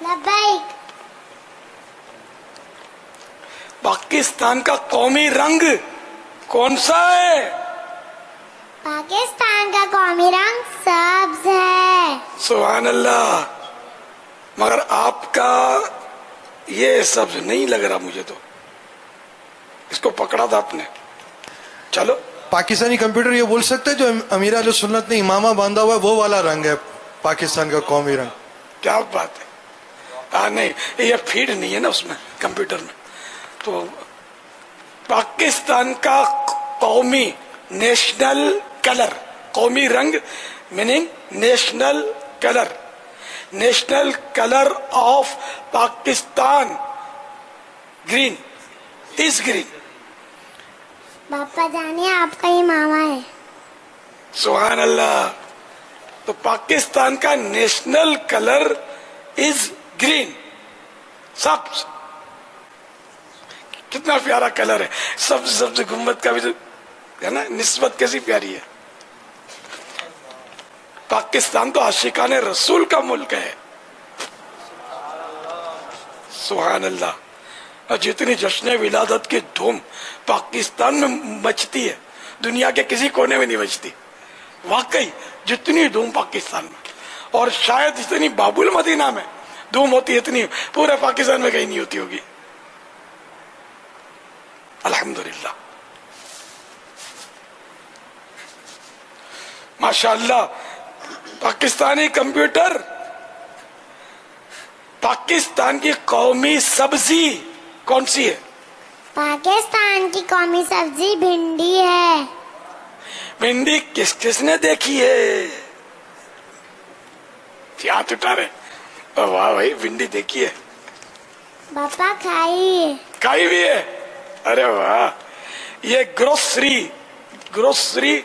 لبیک. پاکستان کا قومی رنگ کون سا ہے؟ پاکستان کا قومی رنگ سبز ہے. سبحان اللہ. مگر آپ کا یہ سبز نہیں لگ رہا مجھے، تو اس کو پکڑا تھا آپ نے. چلو پاکستانی کمپیوٹر یہ بول سکتے جو امیر اہل سنت نے امامہ باندھا ہوا ہے وہ والا رنگ ہے پاکستان کا قومی رنگ؟ کیا بات ہے. نہیں، یہ فیڈ نہیں ہے نا اس میں کمپیوٹر میں. تو پاکستان کا قومی نیشنل کلر، قومی رنگ meaning national colour, national colour of Pakistan green is green. باپا جانیے آپ کا ہی ماما ہے. سبحان اللہ. تو پاکستان کا نیشنل کلر از گرین، سبز. کتنا پیارا کلر ہے. سبز سبز گنبد کا بھی ہے نا، نسبت کیسی پیاری ہے. پاکستان تو عاشقان رسول کا ملک ہے. سبحان اللہ. اور جتنی جشن ولادت کی دھوم پاکستان میں مچتی ہے دنیا کے کسی کونے میں نہیں مچتی. واقعی جتنی دھوم پاکستان میں، اور شاید جتنی باب المدینہ میں دھوم ہوتی ہے اتنی پورے پاکستان میں کہیں نہیں ہوتی ہوگی. الحمدللہ. ماشاءاللہ. پاکستانی کمپیوٹر، پاکستان کی قومی سبزی کون سی ہے؟ پاکستان کی قومی سبزی بھنڈی ہے. بھنڈی کس کس نے دیکھی ہے؟ ہاتھ اٹھا رہے. واہ بھائی، بھنڈی دیکھی ہے. باپا کھائی. کھائی بھی ہے. ارے واہ. یہ گروسری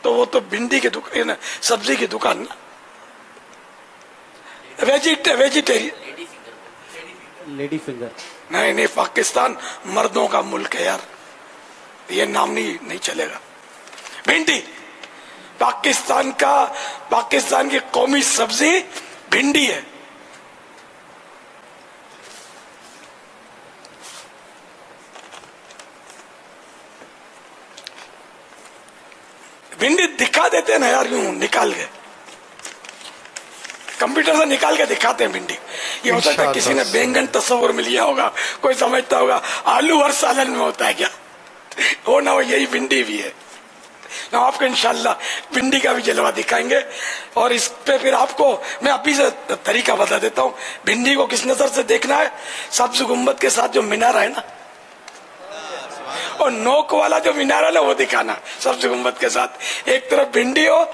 تو وہ تو بھنڈی کی دکان، سبزی کی دکان نا. Vegetarian lady finger. نہیں، پاکستان مردوں کا ملک ہے یار، یہ نام نہیں چلے گا. بھنڈی پاکستان کی قومی سبزی بھنڈی ہے. بھنڈی دکھا دیتے ہیں نا یار، یوں نکال کے کمپیوٹر سے نکال کے دکھاتے ہیں بھنڈی. یہ ہو سکتا ہے کسی نے بینگن تصور میں لیا ہوگا، کوئی سمجھتا ہوگا آلو ہر سالن میں ہوتا ہے کیا، ہو نہ ہو یہی بھنڈی بھی ہے. آپ کو انشاءاللہ بھنڈی کا بھی جلوہ دکھائیں گے. اور اس پہ پھر آپ کو میں ابھی سے طریقہ بتا دیتا ہوں. بھنڈی کو کس نظر سے دیکھنا ہے؟ سبز گنبد کے ساتھ جو مینارہ ہے نا، اور نوک والا جو مینارہ ہے وہ دکھانا. سبز گنبد کے ساتھ ایک طرف بھنڈی ہو،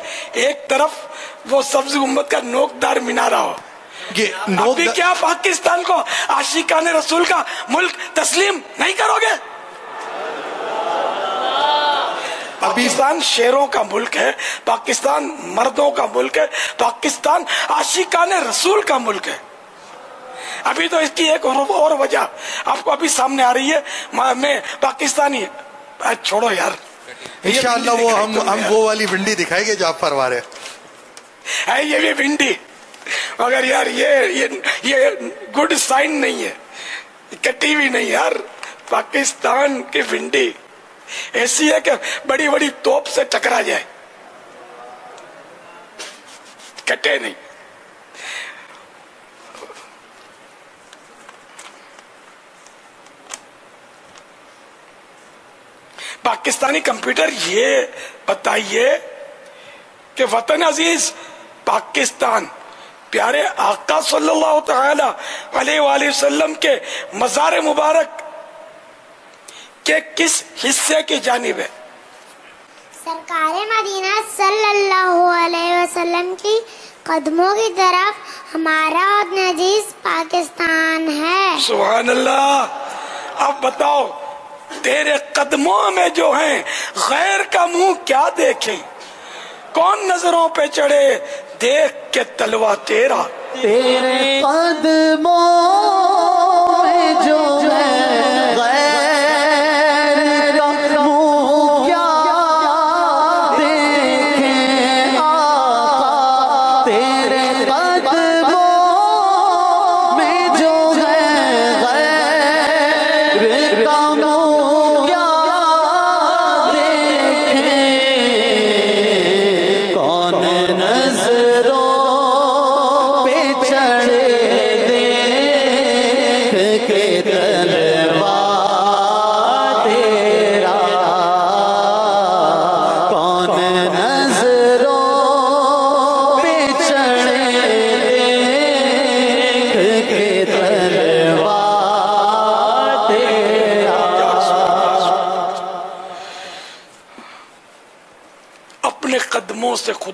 ایک طرف وہ سبز گنبد کا نوک دار مینارہ ہو. ابھی کیا پاکستان کو عاشقان رسول کا ملک تسلیم نہیں کرو گے؟ پاکستان شیروں کا ملک ہے، پاکستان مردوں کا ملک ہے، پاکستان عاشقان رسول کا ملک ہے. ابھی تو اس کی ایک اور وجہ آپ کو ابھی سامنے آ رہی ہے. میں پاکستانی چھوڑو یار، انشاءاللہ وہ ہم وہ والی بھنڈی دکھائیں گے جو آپ فرما رہے ہے. یہ بھی بھنڈی، مگر یار یہ گڈ سائن نہیں ہے، کٹی بھی نہیں یار. پاکستان کی بھنڈی ایسی ہے کہ بڑی بڑی توپ سے ٹکرا جائے، کٹے نہیں. پاکستانی کمپیوٹر یہ بتائیے کہ وطن عزیز پاکستان پیارے آقا صلی اللہ تعالی علیہ وآلہ وسلم کے مزار مبارک کے کس حصے کی جانب ہے؟ سرکار مدینہ صلی اللہ علیہ وسلم کی قدموں کی طرف ہمارا وطن عزیز پاکستان ہے. سبحان اللہ. اب بتاؤ، تیرے قدموں میں جو ہیں غیر کا منہ کیا دیکھیں؟ کون نظروں پہ چڑھے دیکھ کے تلوا تیرا؟ تیرے قدموں میں جو ہے غیر کا منہ کیا دیکھیں آقا. تیرے قدموں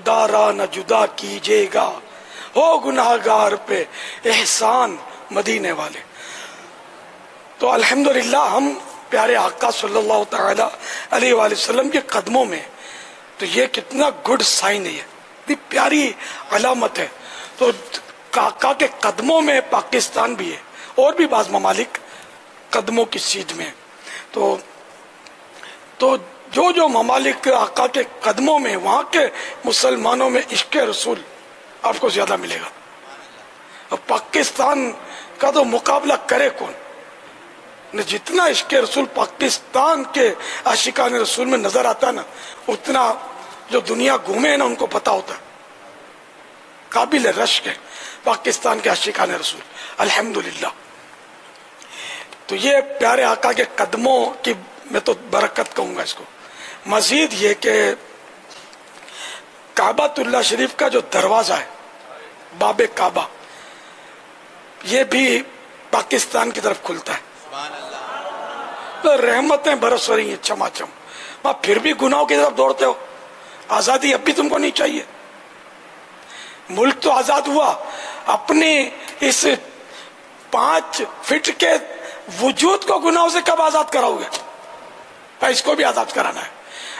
دارا نہ جدا کیجیے گا، ہو گناہگار پہ احسان مدینے والے. تو الحمدللہ ہم پیارے آقا صلی اللہ تعالی علیہ وآلہ وسلم کے قدموں میں، تو یہ کتنا گڈ سائن ہے، یہ پیاری علامت ہے. تو آقا کے قدموں میں پاکستان بھی ہے، اور بھی بعض ممالک قدموں کی سیدھ میں. تو جو ممالک آقا کے قدموں میں، وہاں کے مسلمانوں میں عشق رسول آپ کو زیادہ ملے گا. اب پاکستان کا تو مقابلہ کرے کون؟ جتنا عشق رسول پاکستان کے عاشقان رسول میں نظر آتا ہے نا، اتنا جو دنیا گھومے نا ان کو پتا ہوتا ہے. قابل رشک ہے پاکستان کے عاشقان رسول الحمدللہ. تو یہ پیارے آقا کے قدموں کی میں تو برکت کہوں گا اس کو. مزید یہ کہ کعبۃ اللہ شریف کا جو دروازہ ہے، باب کعبہ، یہ بھی پاکستان کی طرف کھلتا ہے. تو رحمتیں برس رہی ہیں چماچم، وہاں پھر بھی گناہوں کی طرف دوڑتے ہو. آزادی اب بھی تم کو نہیں چاہیے. ملک تو آزاد ہوا، اپنی اس 5 فٹ کے وجود کو گناہوں سے کب آزاد کراؤ گے؟ اس کو بھی آزاد کرانا ہے.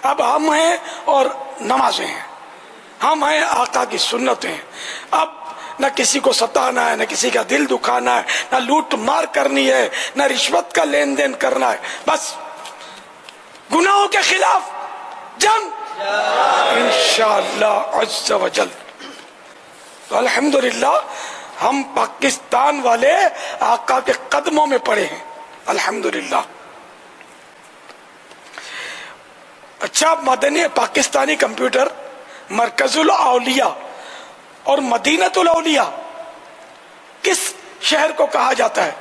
اب ہم ہیں اور نمازیں ہیں، ہم ہیں آقا کی سنتیں ہیں. اب نہ کسی کو ستانا ہے، نہ کسی کا دل دکھانا ہے، نہ لوٹ مار کرنی ہے، نہ رشوت کا لین دین کرنا ہے. بس گناہوں کے خلاف جنگ انشاءاللہ عز و جل. تو الحمدللہ ہم پاکستان والے آقا کے قدموں میں پڑے ہیں الحمدللہ. اچھا، مدنی پاکستانی کمپیوٹر مرکز الاولیاء اور مدینۃ الاولیاء کس شہر کو کہا جاتا ہے؟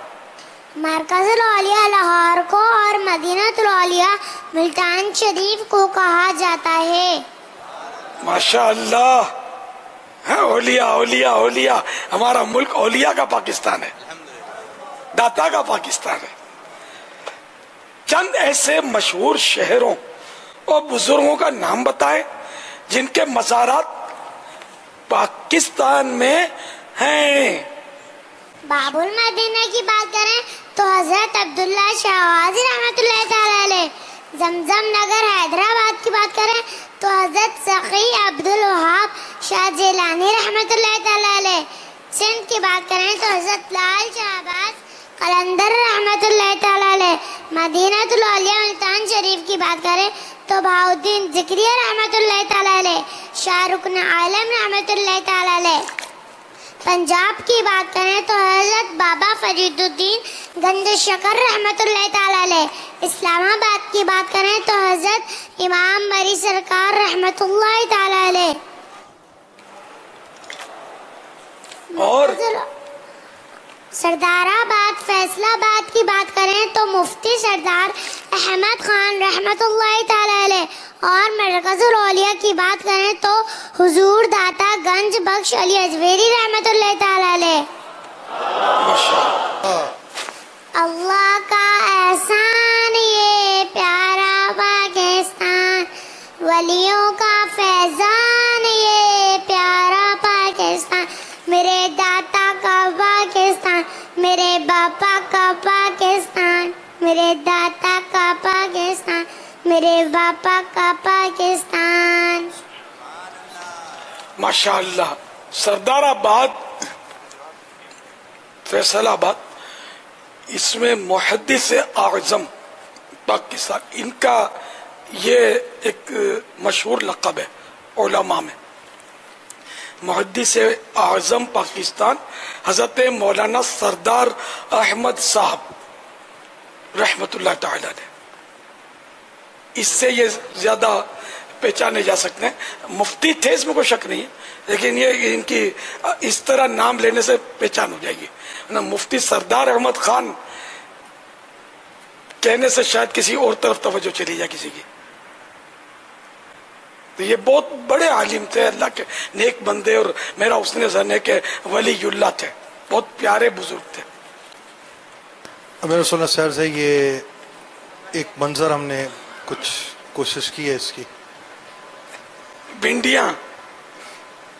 مرکز الاولیاء لاہور کو اور مدینۃ الاولیاء ملتان شریف کو کہا جاتا ہے. ماشاءاللہ، اولیاء اولیاء اولیاء. ہمارا ملک اولیاء کا پاکستان ہے، داتا کا پاکستان ہے. چند ایسے مشہور شہروں اور بزرگوں کا نام بتائیں جن کے مزارات پاکستان میں ہیں. باب المدینہ کی بات کریں تو حضرت عبداللہ شاہ غازی رحمۃ اللہ تعالی علیہ. زمزم نگر حیدرآباد کی بات کریں تو حضرت سخی عبدالوہاب شاہ جیلانی رحمۃ اللہ تعالی علیہ. سندھ کی بات کریں تو حضرت لال شہباز قلندر رحمۃ اللہ تعالی علیہ. مدینۃ الاولیاء ملتان شریف کی بات کریں تو بہاؤدین ذکریہ رحمۃ اللہ تعالی علیہ. شاہ رکن عالم رحمۃ اللہ تعالی علیہ. پنجاب کی بات کریں تو حضرت بابا فرید الدین گنج شکر رحمۃ اللہ تعالی علیہ. اسلام آباد کی بات کریں تو حضرت امام مری سرکار رحمۃ اللہ تعالی علیہ. اور سردار آباد فیصل آباد کی بات کریں تو مفتی سردار احمد خان رحمۃ اللہ تعالی علیہ. اور مرکز الاولیاء کی بات کریں تو حضور داتا گنج بخش علی اجویری رحمۃ اللہ تعالی علیہ. اللہ کا احسان یہ پیارا پاکستان، ولیوں کا فیضان یہ پیارا پاکستان. میرے داتا کا پاکستان، میرے باپا کا پاکستان، میرے داتا کا پاکستان، میرے باپا کا پاکستان. ماشاءاللہ. سردار آباد، فیصل آباد، اس میں محدث اعظم پاکستان، ان کا یہ ایک مشہور لقب ہے علماء میں. محدث اعظم پاکستان حضرت مولانا سردار احمد صاحب رحمت اللہ تعالی علیہ. اس سے یہ زیادہ پہچانے جا سکتے ہیں. مفتی تھے اس میں کوئی شک نہیں ہے، لیکن یہ ان کی اس طرح نام لینے سے پہچان ہو جائے گی. مفتی سردار احمد خان کہنے سے شاید کسی اور طرف توجہ چلی جائے کسی کی. تو یہ بہت بڑے عالم تھے، اللہ کے نیک بندے، اور میرا حسن ظن ہے کہ ولی اللہ تھے، بہت پیارے بزرگ تھے. امیر رسول اللہ صاحب سے یہ ایک منظر ہم نے کچھ کوشش کی ہے اس کی. بھنڈیاں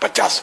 50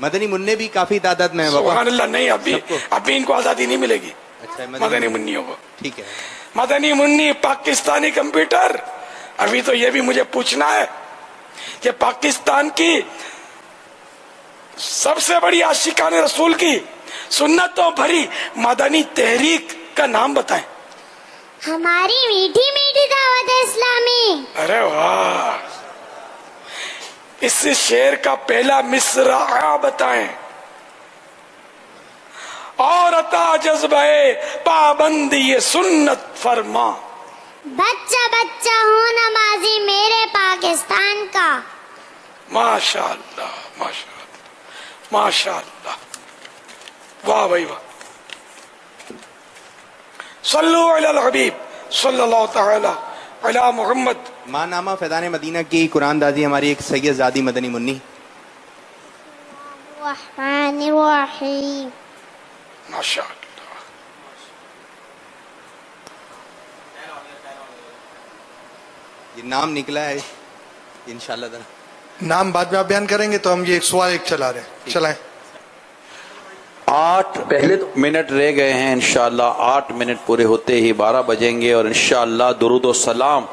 مدنی منع بھی کافی تعداد میں ہے بابا. سبحان اللہ. نہیں ابھی ان کو آزادی نہیں ملے گی اچھا مدنی منیوں کو. ٹھیک ہے. مدنی منی پاکستانی کمپیوٹر. ابھی تو یہ بھی مجھے پوچھنا ہے کہ پاکستان کی سب سے بڑی عاشقان رسول کی سنتوں بھری مدنی تحریک کا نام بتائیں. ہماری میٹھی میٹھی دعوت اسلامی. ارے واہ. اس شعر کا پہلا مصرع بتائیں. اور عطا جذبہ پابندی سنت فرما. بچہ بچہ ہوں نمازی میرے پاکستان کا. ماشاء اللہ ماشاء اللہ ماشاء اللہ. واہ بھائی واہ. صلو علی الحبیب صلی اللہ تعالی علی محمد. ماں نامہ فیضان مدینہ کی قرآن دازی ہماری ایک سید زادی مدنی منی. الرحمن الرحیم. ماشاء اللہ. یہ نام نکلا ہے انشاءاللہ تعالی. نام بعد میں آپ بیان کریں گے تو ہم یہ ایک سوال ایک چلا رہے ہیں. چلائیں. 8 منٹ رہ گئے ہیں. انشاءاللہ 8 منٹ پورے ہوتے ہی 12 بجیں گے اور انشاءاللہ درود و سلام